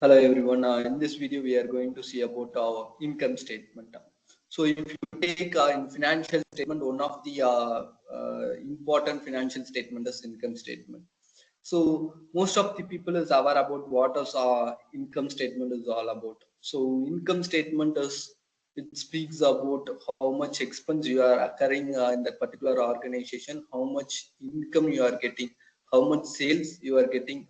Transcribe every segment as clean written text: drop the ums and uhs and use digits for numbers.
Hello everyone. In this video, we are going to see about our income statement. So, if you take in financial statement, one of the important financial statement is income statement. So, most of the people is aware about what is income statement is all about. So, income statement is it speaks about how much expense you are occurring in that particular organization, how much income you are getting, how much sales you are getting.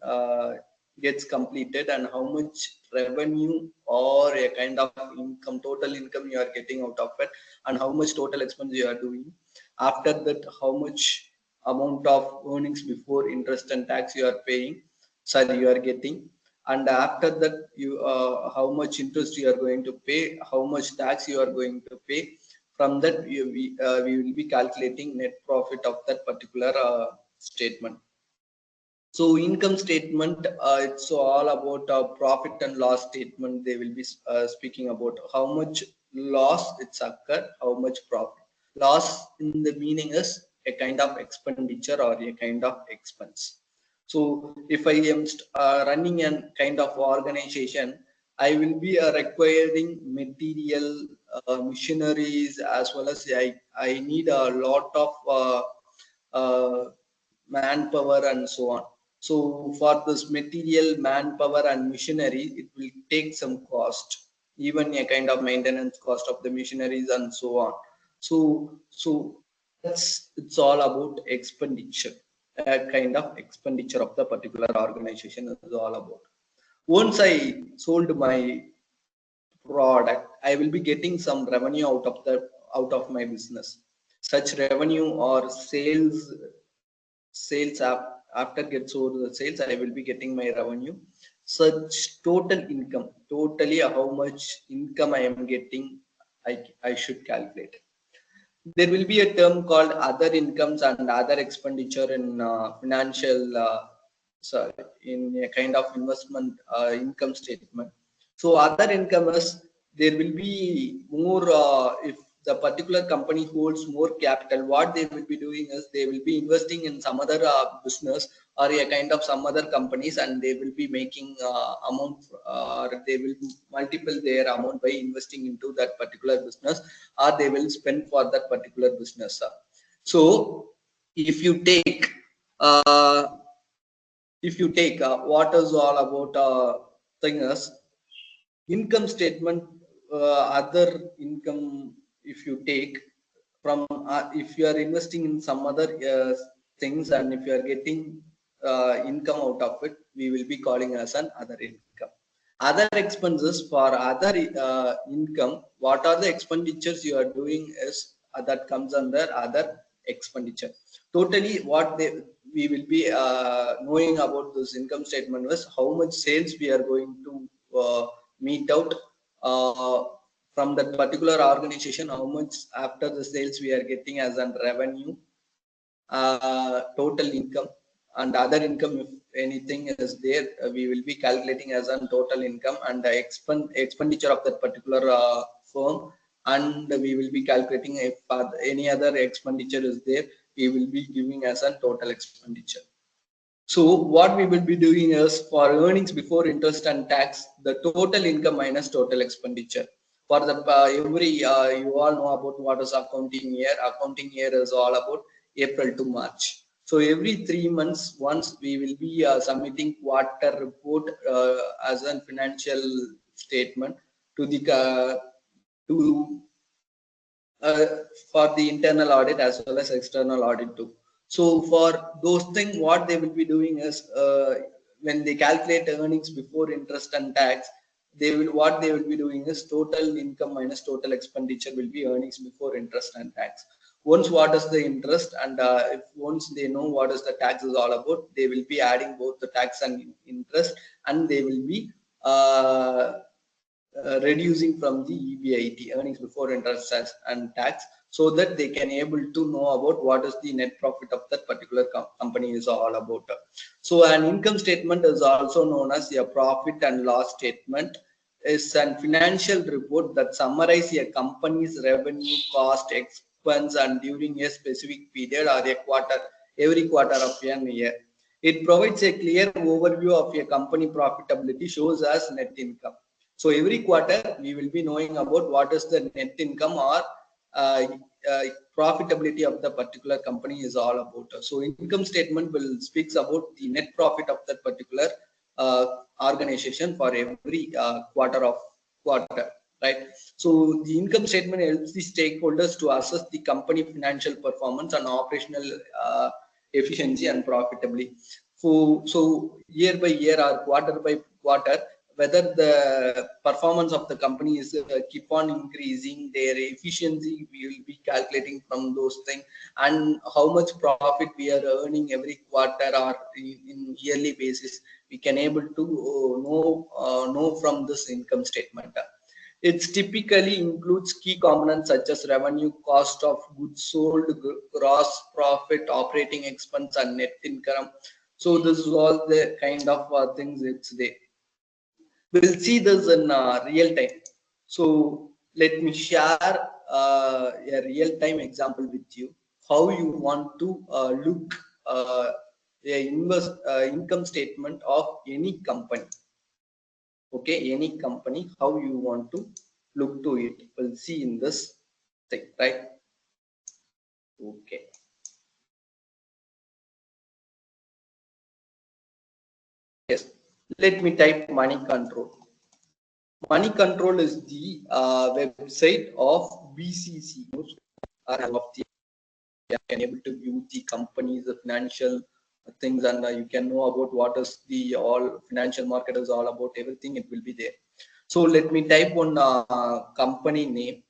Gets completed and how much revenue or a kind of income, total income you are getting out of it, and how much total expense you are doing. After that, how much amount of earnings before interest and tax you are paying, sorry, you are getting. And after that, you how much interest you are going to pay, how much tax you are going to pay. From that, we will be calculating net profit of that particular statement. So income statement, it's all about profit and loss statement. They will be speaking about how much loss it's occurred, how much profit. Loss in the meaning is a kind of expenditure or a kind of expense. So if I am running a kind of organization, I will be requiring material, machineries, as well as I need a lot of manpower and so on. So for this material, manpower and machinery, it will take some cost, even a kind of maintenance cost of the machineries and so on. So it's all about expenditure, a kind of expenditure of the particular organization is all about. Once I sold my product, I will be getting some revenue out of my business. Such revenue or sales after get sold the sales, I will be getting my revenue. Such total income, totally how much income I am getting, I should calculate. There will be a term called other incomes and other expenditure in financial sorry, in a kind of investment income statement. So other income is there will be more if the particular company holds more capital, what they will be doing is they will be investing in some other business or a kind of some other companies, and they will be making amount or they will multiple their amount by investing into that particular business, or they will spend for that particular business. So if you take uh, what is all about thing is income statement, other income. If you take from if you are investing in some other things, and if you are getting income out of it, we will be calling as an other income. Other expenses for other income, what are the expenditures you are doing is that comes under other expenditure. Totally what we will be knowing about this income statement was how much sales we are going to meet out uh, from that particular organization, how much after the sales we are getting as an revenue, total income, and other income. If anything is there, we will be calculating as an total income, and the expenditure of that particular firm, and we will be calculating if any other expenditure is there, we will be giving as a total expenditure. So what we will be doing is for earnings before interest and tax, the total income minus total expenditure. For the every you all know about what is accounting year. Accounting year is all about April to March. So every 3 months once we will be submitting quarter report as a financial statement to the to uh, for the internal audit as well as external audit too. So for those things, what they will be doing is when they calculate earnings before interest and tax, what they will be doing is total income minus total expenditure will be earnings before interest and tax. Once what is the interest, and if once they know what is the tax is all about, they will be adding both the tax and interest, and they will be reducing from the EBIT, earnings before interest and tax, so that they can able to know about what is the net profit of that particular company is all about. So an income statement is also known as a profit and loss statement. Is a financial report that summarizes a company's revenue, cost, expense, and during a specific period or a quarter, every quarter of an year. It provides a clear overview of a company profitability, shows as net income. So every quarter we will be knowing about what is the net income or uh, uh, profitability of the particular company is all about. So income statement will speaks about the net profit of that particular uh, organization for every quarter, right? So the income statement helps the stakeholders to assess the company financial performance and operational efficiency and profitably. So year by year or quarter by quarter, whether the performance of the company is keep on increasing, their efficiency we will be calculating from those things, and how much profit we are earning every quarter or in yearly basis, we can able to know from this income statement. It typically includes key components such as revenue, cost of goods sold, gross profit, operating expense, and net income. So this is all the kind of things it's there. We'll see this in real time. So let me share a real time example with you. How you want to look income statement of any company. Okay, any company, how you want to look to it. We'll see in this thing, right? Okay. Yes. Let me type money control. Money control is the website of BCC of the you can able to view the company's financial things, and you can know about what is the all financial market is all about. Everything it will be there. So let me type one company name,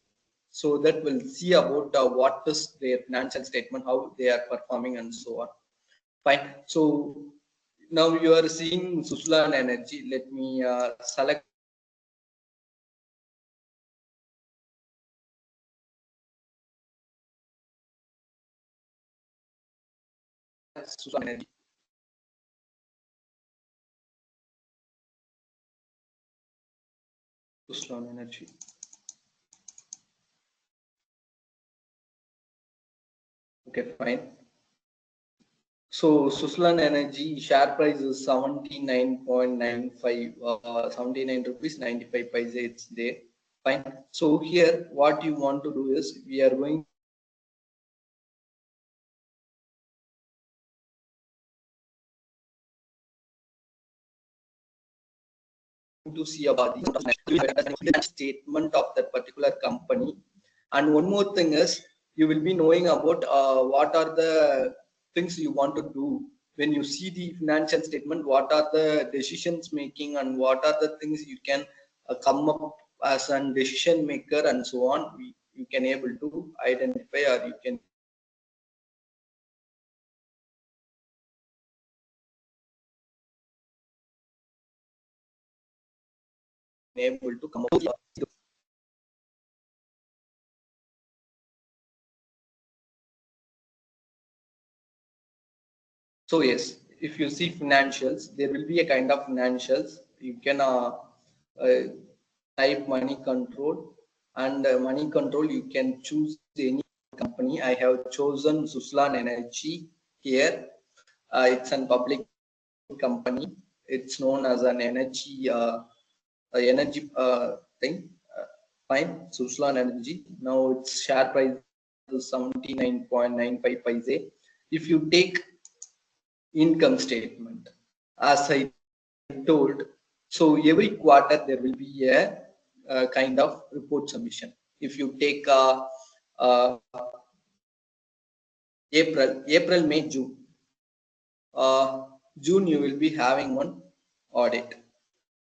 so that we'll see about what is their financial statement, how they are performing, and so on. Fine. So now you are seeing Suslan Energy. Let me select Suslan Energy. Suslan Energy. Okay, fine. So Suslan Energy share price is 79.95, 79 rupees 95 paise. It's there. Fine. So here, what you want to do is we are going to see about the statement of that particular company. And one more thing is you will be knowing about what are the things you want to do when you see the financial statement, what are the decisions making and what are the things you can come up as a decision maker and so on. You can able to identify, or you can able to come up with. So yes, if you see financials, there will be a kind of financials. You can uh, type money control, and money control you can choose any company. I have chosen Suslan Energy here. It's a public company. It's known as an energy thing. Fine, Suslan Energy. Now its share price is 79.95 paise. If you take income statement, as I told, so every quarter there will be a kind of report submission. If you take uh, April, May, June, June you will be having one audit.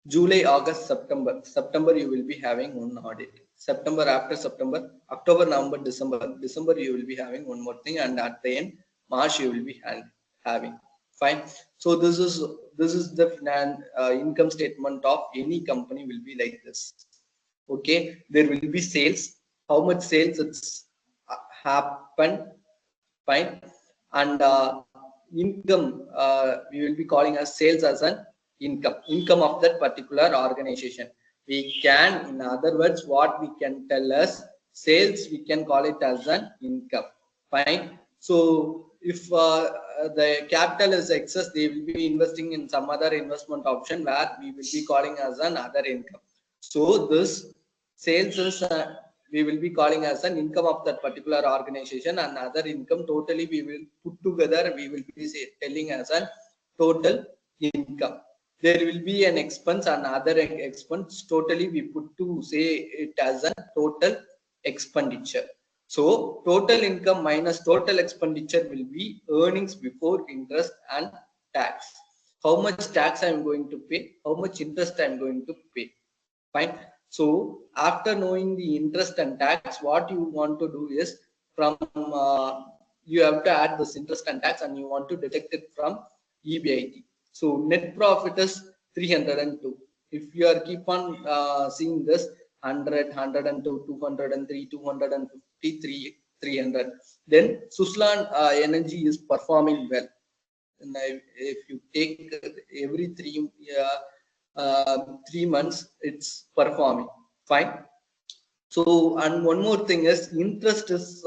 July, August, September you will be having one audit. September, after September, October, November, December you will be having one more thing, and at the end March you will be having. Fine. So this is the income statement of any company will be like this. Okay, there will be sales, how much sales it's happened. Fine. And income, we will be calling as sales as an income of that particular organization. We can, in other words, what we can tell as sales, we can call it as an income. Fine. So if the capital is excess, they will be investing in some other investment option where we will be calling as an other income. So this sales is we will be calling as an income of that particular organization, and other income totally we will put together. We will be telling as a total income. There will be an expense and other expense. Totally we put to say it as a total expenditure. So total income minus total expenditure will be earnings before interest and tax. How much tax I am going to pay, how much interest I am going to pay. Fine. So after knowing the interest and tax, what you want to do is from you have to add this interest and tax, and you want to deduct it from EBIT. So net profit is 302. If you are keep on seeing this 100, 102, 203, 253, 300, then Suslan Energy is performing well. And if you take every 3 months, it's performing fine. So, and one more thing is interest is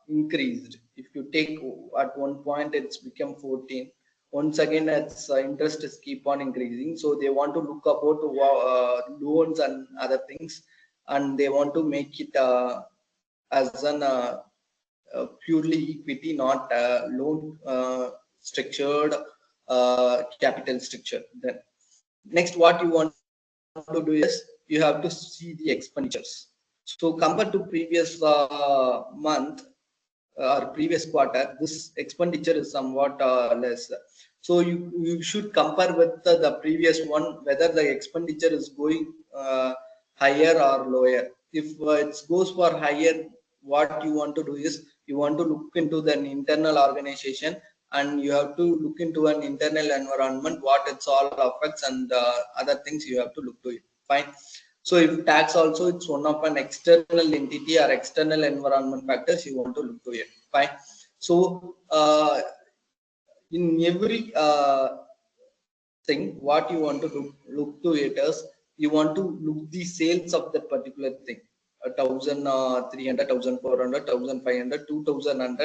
increased. If you take at one point, it's become 14. Once again, its interest is keep on increasing. So they want to look about loans and other things, and they want to make it as an purely equity, not loan structured capital structure. Then next, what you want to do is you have to see the expenditures. So compared to previous month or previous quarter, this expenditure is somewhat less. So you should compare with the previous one, whether the expenditure is going higher or lower. If it goes for higher, what you want to do is you want to look into the internal organization, and you have to look into an internal environment, what it's all affects, and other things you have to look to it. Fine. So if tax also, it's one of an external entity or external environment factors, you want to look to it. Fine. So in every thing, what you want to look to it is you want to look the sales of that particular thing. 1,300, 1,400, 1,500, 2,000.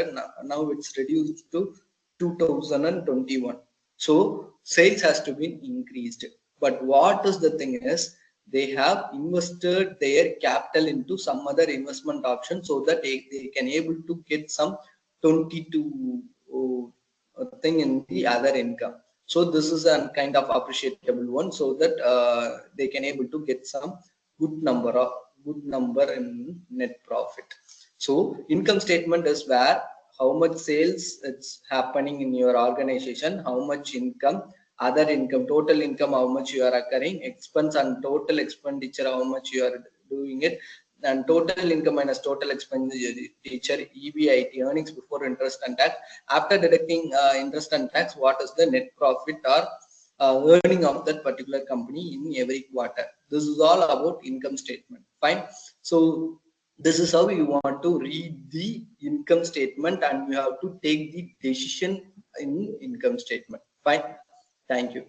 Now it's reduced to 2021. So sales has to be increased. But what is the thing is, they have invested their capital into some other investment option, so that they can able to get some 22 thing in the other income. So this is a kind of appreciable one, so that they can able to get some good number in net profit. So income statement is where how much sales it's happening in your organization, how much income, other income, total income, how much you are occurring, expense and total expenditure, how much you are doing it, and total income minus total expenditure, EBIT, earnings before interest and tax. After deducting interest and tax, what is the net profit or earning of that particular company in every quarter. This is all about income statement. Fine. So this is how you want to read the income statement, and you have to take the decision in income statement. Fine. Thank you.